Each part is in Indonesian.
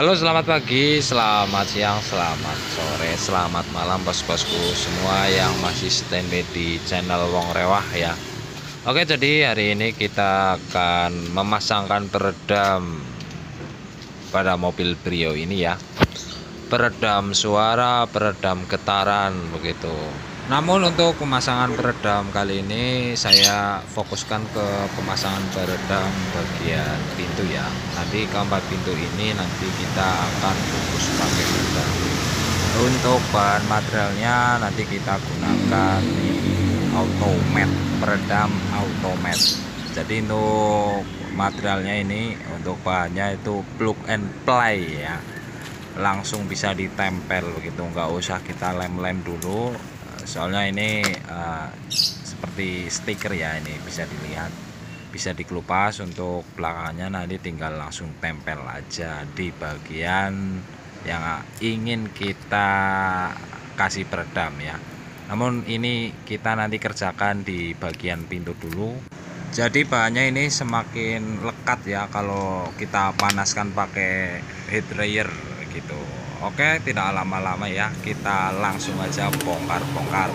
Halo, selamat pagi, selamat siang, selamat sore, selamat malam bos-bosku semua yang masih standby di channel Wong Rewah ya. Oke, jadi hari ini kita akan memasangkan peredam pada mobil Brio ini ya. Peredam suara, peredam getaran begitu. Namun untuk pemasangan peredam kali ini saya fokuskan ke pemasangan peredam bagian pintu ya. Nanti keempat pintu ini nanti kita akan fokus pakai peredam. Untuk bahan materialnya nanti kita gunakan di automat, peredam automat. Jadi untuk materialnya ini untuk bahannya itu plug and play ya. Langsung bisa ditempel begitu, nggak usah kita lem-lem dulu. Soalnya ini seperti stiker ya, ini bisa dilihat, bisa dikelupas. Untuk belakangnya nanti tinggal langsung tempel aja di bagian yang ingin kita kasih peredam ya. Namun ini kita nanti kerjakan di bagian pintu dulu. Jadi bahannya ini semakin lekat ya kalau kita panaskan pakai heat dryer gitu. Oke, tidak lama-lama ya, kita langsung aja bongkar-bongkar.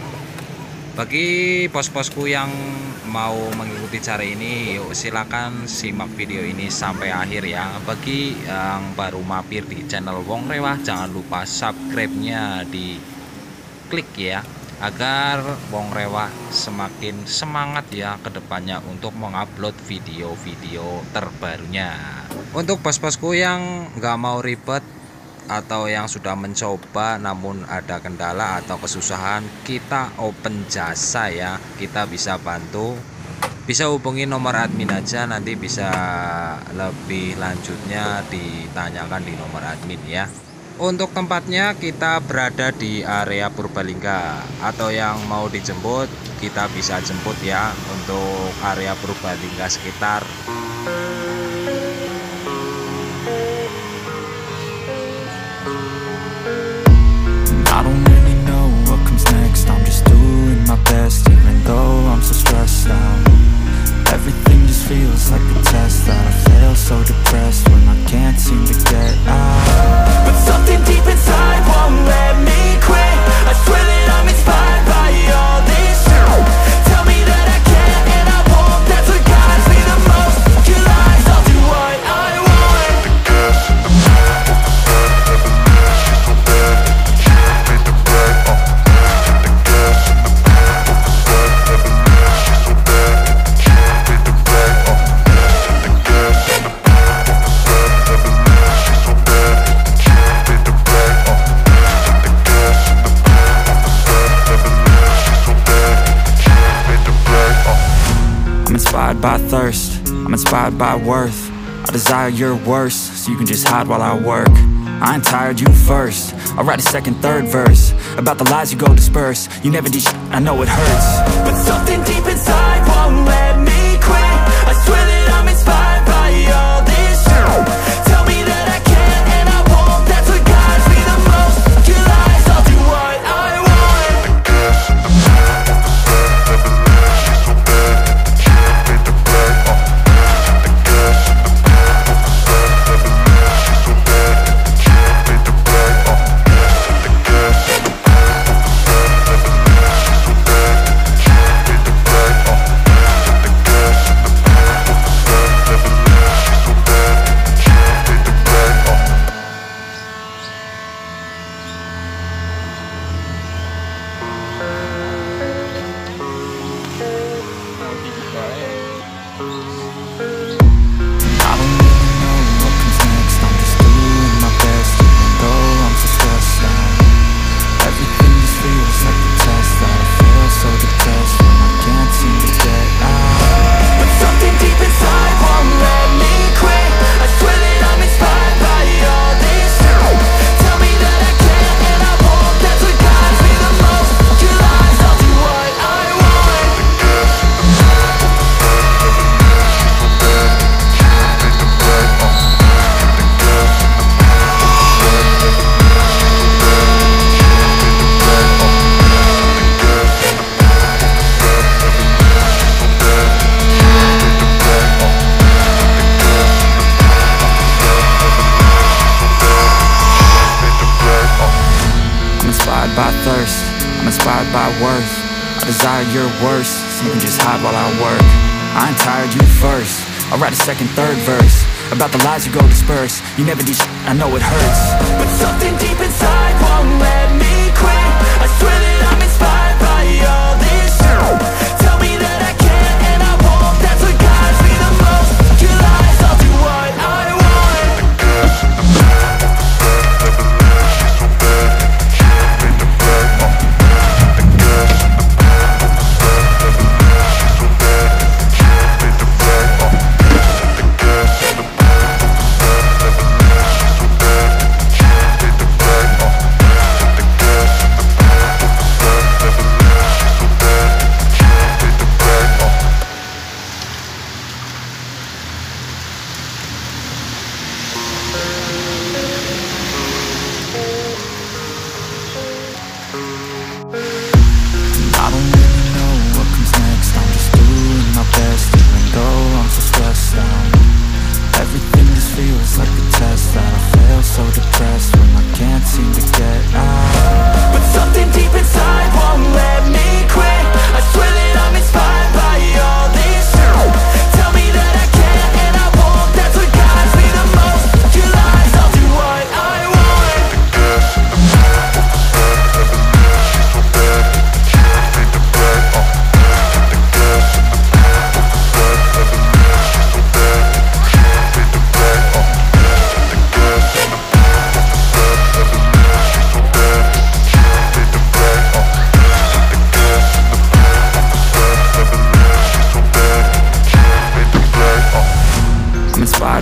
Bagi bos-bosku yang mau mengikuti cara ini, yuk silakan simak video ini sampai akhir ya. Bagi yang baru mampir di channel Wong Rewah, jangan lupa subscribe-nya di klik ya, agar Wong Rewah semakin semangat ya ke depannya untuk mengupload video-video terbarunya. Untuk bos-bosku yang nggak mau ribet atau yang sudah mencoba namun ada kendala atau kesusahan, kita open jasa ya, kita bisa bantu. Bisa hubungi nomor admin aja, nanti bisa lebih lanjutnya ditanyakan di nomor admin ya. Untuk tempatnya kita berada di area Purbalingga, atau yang mau dijemput kita bisa jemput ya. Untuk area Purbalingga sekitar I don't really know what comes next. I'm just doing my best, even though I'm so stressed out. Everything just feels like a test that I fail, so depressed when I can't seem to get out. But something deep inside won't let me quit. I swear that I'm inspired by all this shit. Tell me that I can and I won't. That's what guides me the most. Your lies, I'll do what I want. The gas in the back of the bed, she's so bad. I'm inspired by thirst, I'm inspired by worth. I desire your worst, so you can just hide while I work. I ain't tired, you first. I'll write a second, third verse about the lies you go disperse. You never did shit, I know it hurts. But something deep inside won't let me quit. I swear that I'm inspired by all this shit. Tell me that I can and I won't. That's what guides me the most. Your lies, I'll do what I want. The gas in the back of the bed, she's so bad. She made the bed, the gas in the back of the bed, she's so bad. worth. I desire your worst, so you can just hide while I work. I ain't tired, you first. I'll write a second, third verse about the lies you go disperse. You never did I know it hurts, but something deep inside won't let me quit. I swear that I'm inspired by all this shit. Tell me that I can and I won't. That's what guides me the most. Your lies, I'll do what I want.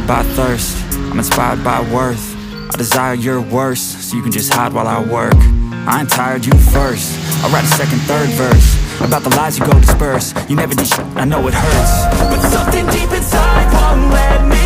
By thirst, I'm inspired by worth. I desire your worst, so you can just hide while I work. I ain't tired, you first. I'll write a second, third verse about the lies you go disperse. You never did I know it hurts, but something deep inside won't let me